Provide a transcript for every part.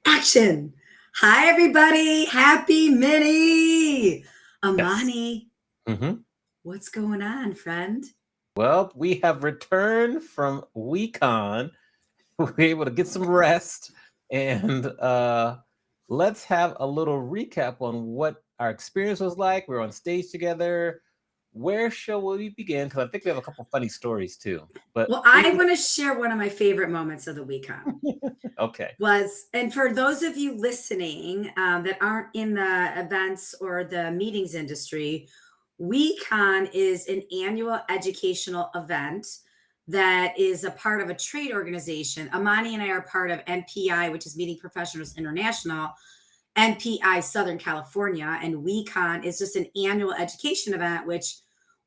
Action. Hi, everybody. Happy Mini. Yes. Amani, hmm what's going on, friend? Well, we have returned from WeCon. We were able to get some rest, and let's have a little recap on what our experience was like. We were on stage together. Where shall we begin? Because I think we have a couple funny stories too. But Well, I want to share one of my favorite moments of the WeCon okay, was, and for those of you listening that aren't in the events or the meetings industry, WeCon is an annual educational event that is a part of a trade organization. Amani and I are part of NPI, which is Meeting Professionals International, NPI Southern California, and WeCon is just an annual education event, which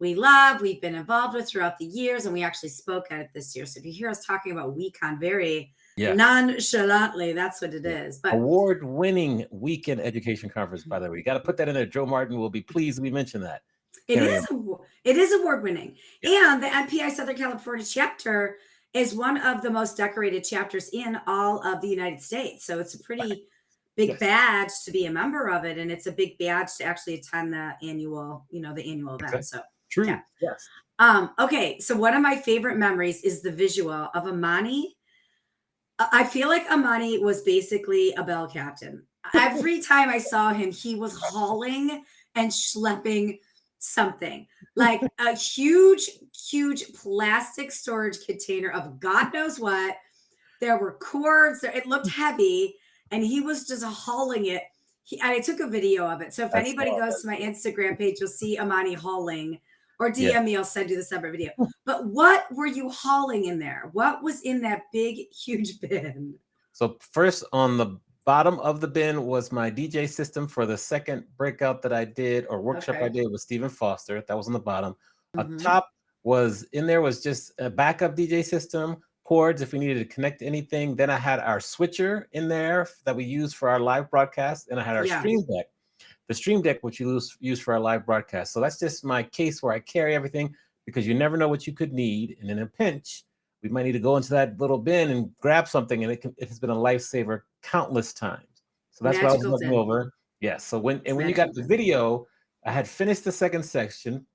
we love. We've been involved with throughout the years, and we actually spoke at it this year. So if you hear us talking about WeCon very yes, nonchalantly, that's what it yeah. is. But Award-winning weekend education conference. By the way, you got to put that in there. Joe Martin will be pleased we mention that. it Very is important. it is award winning, Yes. and the NPI Southern California chapter is one of the most decorated chapters in all of the United States. So it's a pretty big Yes. badge to be a member of it, and it's a big badge to actually attend the annual event. Exactly. So yeah. True. Yes. Okay, so one of my favorite memories is the visual of Amani. I feel like Amani was basically a bell captain. Every time I saw him, he was hauling and schlepping something like a huge, huge plastic storage container of God knows what. There were cords, it looked heavy, and he was just hauling it. I took a video of it. So if I anybody saw goes to my that. Instagram page, you'll see Amani hauling, or Yeah. DM me, I'll send you the separate video. But what were you hauling in there? What was in that big, huge bin? So first on the bottom of the bin was my DJ system for the second breakout that I did or workshop I Okay. did with Stephen Foster. That was on the bottom. Mm-hmm. Top was in there was just a backup DJ system, cords if we needed to connect to anything. Then I had our switcher in there that we use for our live broadcast, and I had our Yeah. stream deck. The stream deck, which you use for our live broadcast. So that's just my case where I carry everything because you never know what you could need, and in a pinch, we might need to go into that little bin and grab something, and it has been a lifesaver countless times. So that's what I was Magical looking bin. over. Yes. So It's when you got magical the bin. video, I had finished the second section.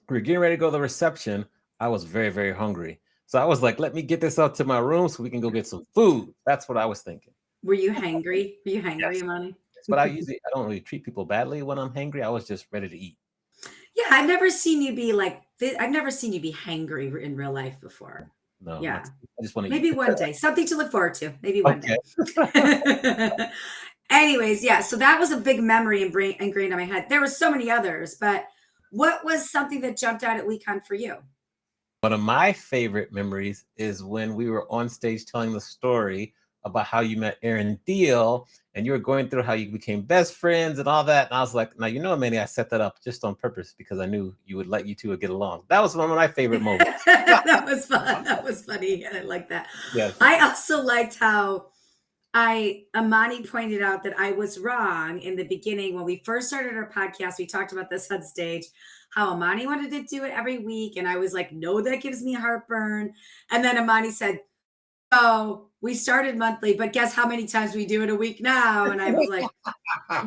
We were getting ready to go to the reception. I was very, very hungry. So I was like, let me get this out to my room so we can go get some food. That's what I was thinking. Were you hangry? Were you hangry, Yes. Amani? But I don't really treat people badly when I'm hungry. I was just ready to eat. Yeah, I've never seen you be like, I've never seen you be hangry in real life before. No, not Yeah. I just want to eat. Maybe one day. Something to look forward to. Maybe one Okay. day. Anyways, yeah. So that was a big memory ingrained in my head. There were so many others, but what was something that jumped out at WeCon for you? One of my favorite memories is when we were on stage telling the story about how you met Aaron Deal and you were going through how you became best friends and all that. And I was like, now, you know, Manny, I set that up just on purpose because I knew you would let you two get along. That was one of my favorite moments. That was fun. That was funny. I like that. Yes. I also liked how Amani pointed out that I was wrong in the beginning when we first started our podcast. We talked about this on stage, how Amani wanted to do it every week, and I was like, "No, that gives me heartburn." And then Amani said, "Oh, we started monthly, but guess how many times we do it a week now?" And I was like,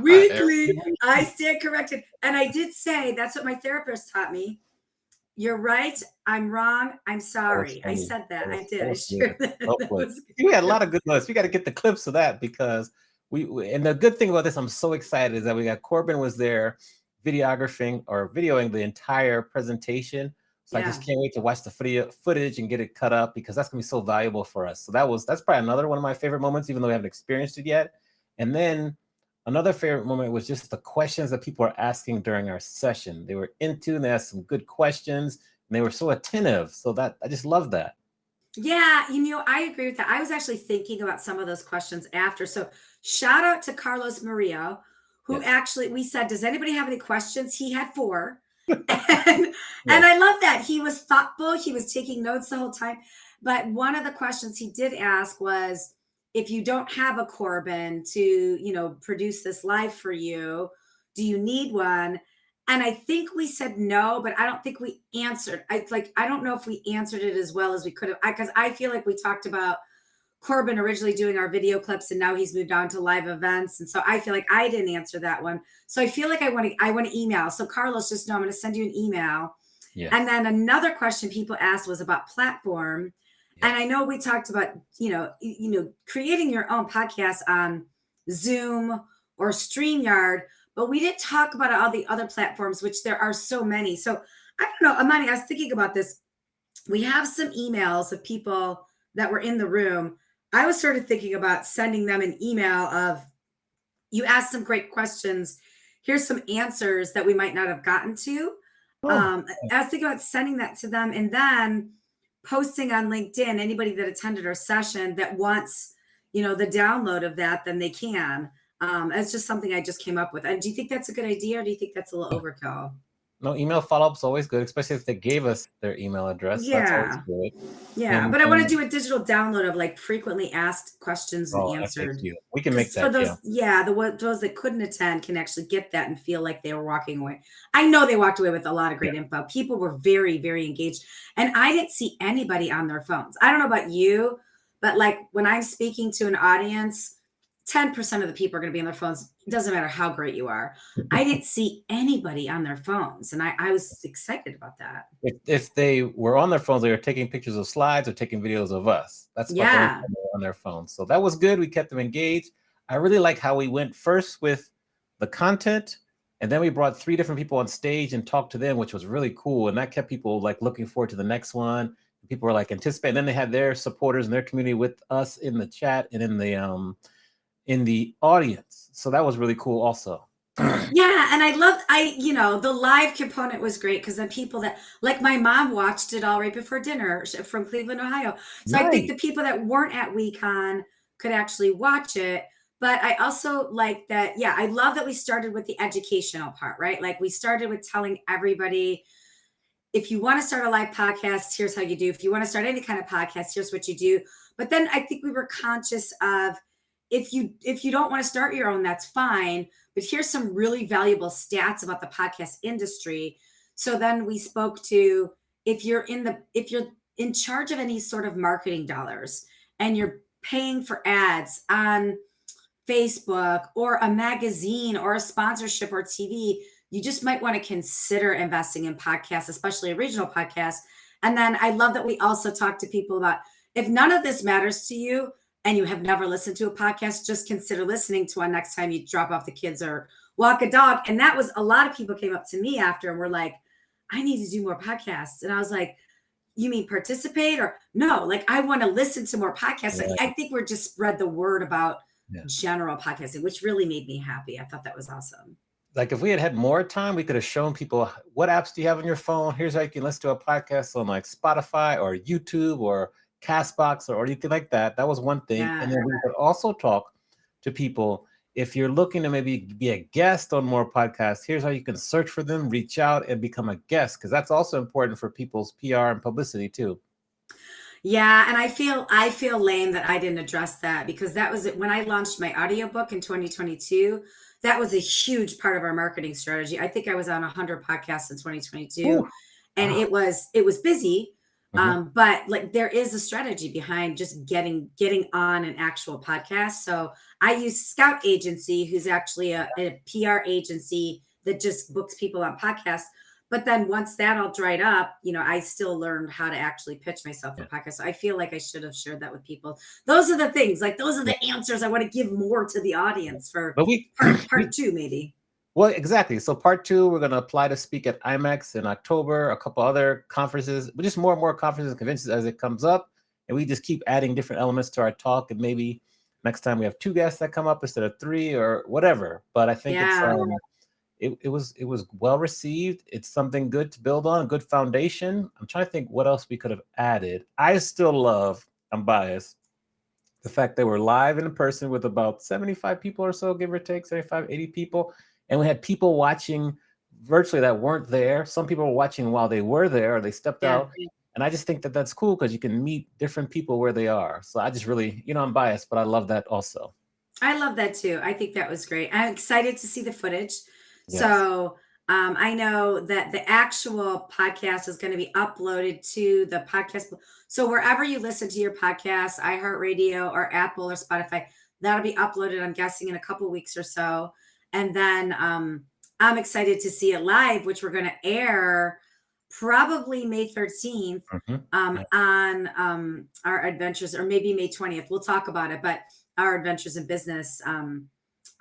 "Weekly." I stand corrected, and I did say that's what my therapist taught me. You're right. I'm wrong. I'm That was sorry. I funny. said that. I That did. I was good. sure that. Well That played. was We had a good. lot of good notes. We got to get the clips of that because and the good thing about this, I'm so excited, is that we got Corbin was there videoing the entire presentation. So I Yeah. just can't wait to watch the footage and get it cut up because that's gonna be so valuable for us. So that's probably another one of my favorite moments, even though we haven't experienced it yet. And then another favorite moment was just the questions that people are asking during our session. They were into and they asked some good questions and they were so attentive. So that I just love that. Yeah, I agree with that. I was actually thinking about some of those questions after. So, shout out to Carlos Murillo, who Yes. actually we said, "Does anybody have any questions?" He had four, and Yes. I love that he was thoughtful. He was taking notes the whole time. But one of the questions he did ask was, "If you don't have a Corbin to produce this live for you, do you need one?" And I think we said no, but I don't think we answered. I don't know if we answered it as well as we could have, because I feel like we talked about Corbin originally doing our video clips, and now he's moved on to live events. And so I feel like I didn't answer that one. So I feel like I want to email. So Carlos, just know I'm going to send you an email. Yes. And then another question people asked was about platform. Yes. And I know we talked about, creating your own podcast on Zoom or StreamYard, but we didn't talk about all the other platforms, which there are so many. So I don't know, Amani, I was thinking about this. We have some emails of people that were in the room. I was sort of thinking about sending them an email of, you asked some great questions. Here's some answers that we might not have gotten to. I was thinking about sending that to them and then posting on LinkedIn. Anybody that attended our session that wants, the download of that, then they can. It's just something I just came up with. And do you think that's a good idea, or do you think that's a little overkill? No, email follow-up is always good, especially if they gave us their email address. Yeah. That's always good. Yeah, And but I want to do a digital download of like frequently asked questions and answered. We can make that. For those, those that couldn't attend can actually get that and feel like they were walking away. I know they walked away with a lot of great info. People were very, very engaged, and I didn't see anybody on their phones. I don't know about you, but like when I'm speaking to an audience, 10% of the people are going to be on their phones. It doesn't matter how great you are. I didn't see anybody on their phones, and I was excited about that. If they were on their phones, they were taking pictures of slides or taking videos of us. That's about the only time they were on their phones. So that was good. We kept them engaged. I really like how we went first with the content, and then we brought 3 different people on stage and talked to them, which was really cool. And that kept people like looking forward to the next one. People were like anticipating. Then they had their supporters and their community with us in the chat and in the audience. So that was really cool also. Yeah, and the live component was great because then people that, like my mom watched it all right before dinner from Cleveland, Ohio. So I think the people that weren't at WeCon could actually watch it. But I also like that, I love that we started with the educational part, right? Like we started with telling everybody, if you want to start a live podcast, here's how you do. If you want to start any kind of podcast, here's what you do. But then I think we were conscious of, if you don't want to start your own, that's fine. But here's some really valuable stats about the podcast industry. So then we spoke to, if you're in charge of any sort of marketing dollars and you're paying for ads on Facebook or a magazine or a sponsorship or TV, you just might want to consider investing in podcasts, especially a regional podcast. And then I love that we also talk to people about, if none of this matters to you and you have never listened to a podcast, just consider listening to one next time you drop off the kids or walk a dog. And that was, a lot of people came up to me after and were like, I need to do more podcasts. And I was like, you mean participate? Or no, like I want to listen to more podcasts. Yeah. I think we're just spread the word about general podcasting, which really made me happy. I thought that was awesome. Like if we had more time, we could have shown people, what apps do you have on your phone? Here's how you can listen to a podcast on like Spotify or YouTube or Castbox or anything like that. That was one thing. And then we could also talk to people, if you're looking to maybe be a guest on more podcasts, here's how you can search for them, reach out and become a guest, because that's also important for people's PR and publicity too. Yeah, and I feel lame that I didn't address that, because that was it when I launched my audiobook in 2022. That was a huge part of our marketing strategy. I think I was on 100 podcasts in 2022. And it was busy. But like there is a strategy behind just getting on an actual podcast. So I use Scout Agency, who's actually a PR agency that just books people on podcasts. But then once that all dried up, I still learned how to actually pitch myself a podcast. So I feel like I should have shared that with people. Those are the things, like those are the answers I want to give more to the audience for part 2, maybe. Well, exactly. So part 2, we're going to apply to speak at IMEX in October, a couple other conferences, but just more and more conferences and conventions as it comes up. And we just keep adding different elements to our talk. And maybe next time we have 2 guests that come up instead of 3 or whatever. But I think it was well received. It's something good to build on, a good foundation. I'm trying to think what else we could have added. I still love, I'm biased, the fact that we're live in person with about 75 people or so, give or take, 75, 80 people. And we had people watching virtually that weren't there. Some people were watching while they were there, or they stepped out. And I just think that that's cool because you can meet different people where they are. So I just really, I'm biased, but I love that also. I love that too. I think that was great. I'm excited to see the footage. Yes. So I know that the actual podcast is going to be uploaded to the podcast. So wherever you listen to your podcast, iHeartRadio or Apple or Spotify, that'll be uploaded, I'm guessing, in a couple weeks or so. And then I'm excited to see it live, which we're going to air probably May 13th Yeah. on our adventures, or maybe May 20th. We'll talk about it, but our adventures in business,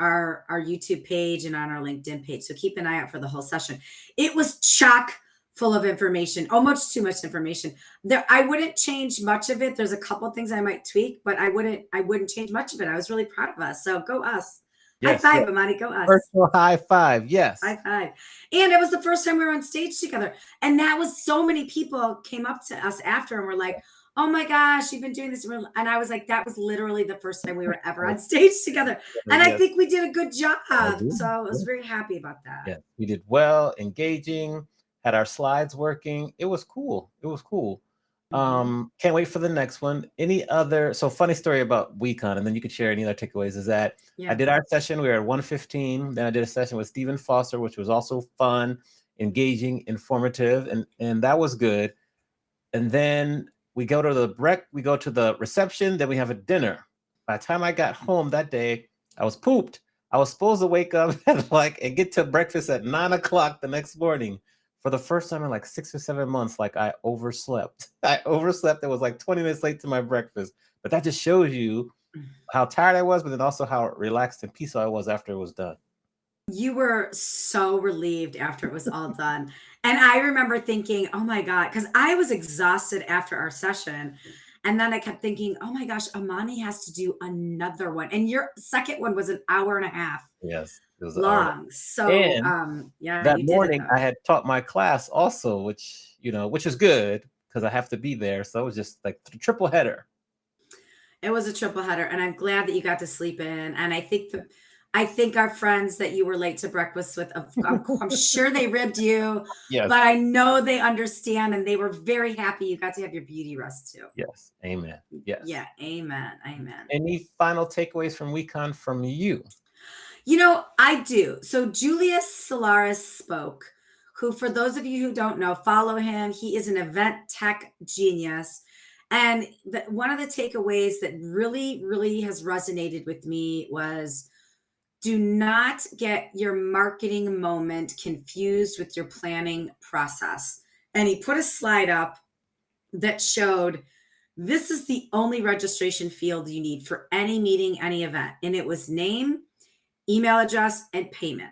our YouTube page and on our LinkedIn page. So keep an eye out for the whole session. It was chock full of information, almost too much information. There, I wouldn't change much of it. There's a couple things I might tweak, but I wouldn't change much of it. I was really proud of us. So go us. High Yes. five, Amani. Go us. Virtual high five. Yes. High five. And it was the first time we were on stage together. And that was, so many people came up to us after and were like, oh my gosh, you've been doing this. And I was like, that was literally the first time we were ever on stage together. And I think we did a good job. So I was very happy about that. Yeah, we did well, engaging, had our slides working. It was cool. It was cool. Can't wait for the next one. Any other, so funny story about WeCon, and then you could share any other takeaways, is that I did our session, we were at 1:15. Then I did a session with Stephen Foster, which was also fun, engaging, informative, and that was good. And then we go to the reception, then we have a dinner. By the time I got home that day, I was pooped. I was supposed to wake up and get to breakfast at 9 o'clock the next morning. For the first time in like 6 or 7 months, like I overslept. I overslept. It was like 20 minutes late to my breakfast. But that just shows you how tired I was, but then also how relaxed and peaceful I was after it was done. You were so relieved after it was all done. And I remember thinking, oh my God, because I was exhausted after our session. And then I kept thinking, oh my gosh, Amani has to do another one. And your second one was an hour and a half. Yes. It was long. So yeah, that you morning did it, I had taught my class also, which is good because I have to be there. So it was just like triple header. It was a triple header, and I'm glad that you got to sleep in. And I think our friends that you were late to breakfast with, I'm sure they ribbed you, Yes. but I know they understand, and they were very happy you got to have your beauty rest too. Yes. Amen. Yes. Yeah. Amen. Amen. Any final takeaways from WeCon from you? I do. So Julius Solaris spoke, who, for those of you who don't know, follow him. He is an event tech genius. And one of the takeaways that really, really has resonated with me was, do not get your marketing moment confused with your planning process. And he put a slide up that showed, this is the only registration field you need for any meeting, any event. And it was name, email address, and payment.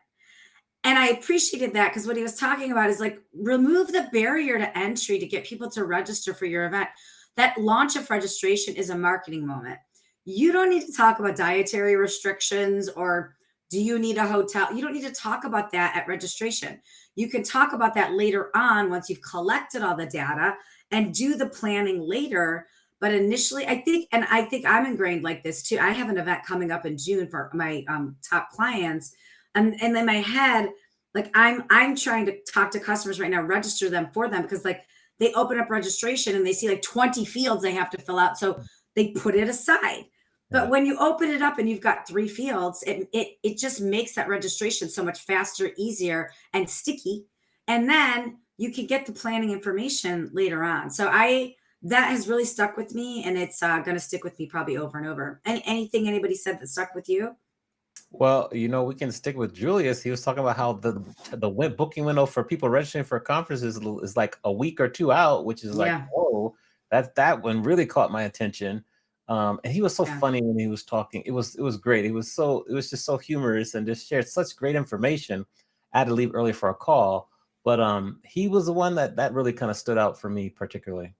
And I appreciated that, because what he was talking about is like, remove the barrier to entry to get people to register for your event. That launch of registration is a marketing moment. You don't need to talk about dietary restrictions or do you need a hotel. You don't need to talk about that at registration. You can talk about that later on once you've collected all the data and do the planning later. But initially, I think I'm ingrained like this too. I have an event coming up in June for my top clients. And in my head, like I'm trying to talk to customers right now, register them for them, because like they open up registration and they see like 20 fields they have to fill out. So they put it aside. But when you open it up and you've got 3 fields, it just makes that registration so much faster, easier, and sticky. And then you can get the planning information later on. So that has really stuck with me, and it's going to stick with me probably over and over. Anything anybody said that stuck with you? Well, we can stick with Julius. He was talking about how the booking window for people registering for conferences is like a week or 2 out, which is like, whoa, that one really caught my attention. And he was so funny when he was talking. It was great. It was just so humorous and just shared such great information. I had to leave early for a call, but he was the one that really kind of stood out for me particularly.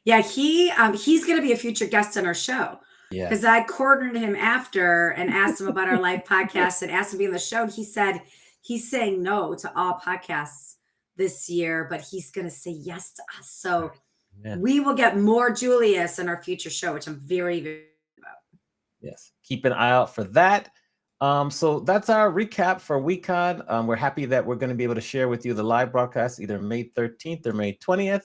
Yeah, he's going to be a future guest on our show. Yeah, because I cornered him after and asked him about our live podcast and asked him to be on the show. And he said he's saying no to all podcasts this year, but he's going to say yes to us. So we will get more Julius in our future show, which I'm very, very about. Yes, keep an eye out for that. So that's our recap for WeCon. We're happy that we're going to be able to share with you the live broadcast either May 13th or May 20th.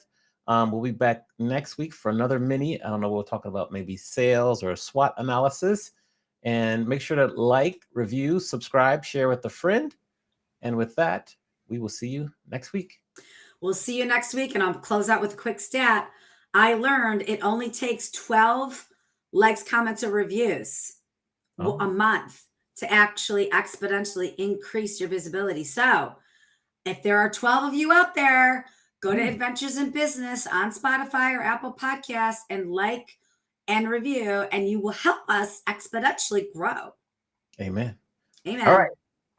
We'll be back next week for another mini. I don't know, we'll talk about maybe sales or SWOT analysis. And make sure to like, review, subscribe, share with a friend. And with that, we will see you next week. We'll see you next week. And I'll close out with a quick stat. I learned it only takes 12 likes, comments, or reviews a month to actually exponentially increase your visibility. So if there are 12 of you out there, go to Adventures in Business on Spotify or Apple Podcasts and like and review, and you will help us exponentially grow. Amen. Amen. All right.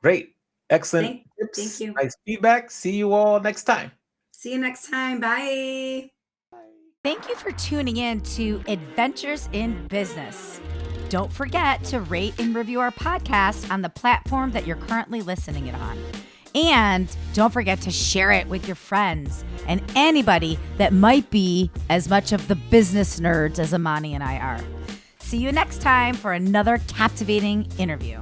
Great. Excellent tips. Thank you. Nice feedback. See you all next time. See you next time. Bye. Thank you for tuning in to Adventures in Business. Don't forget to rate and review our podcast on the platform that you're currently listening it on. And don't forget to share it with your friends and anybody that might be as much of the business nerds as Amani and I are. See you next time for another captivating interview.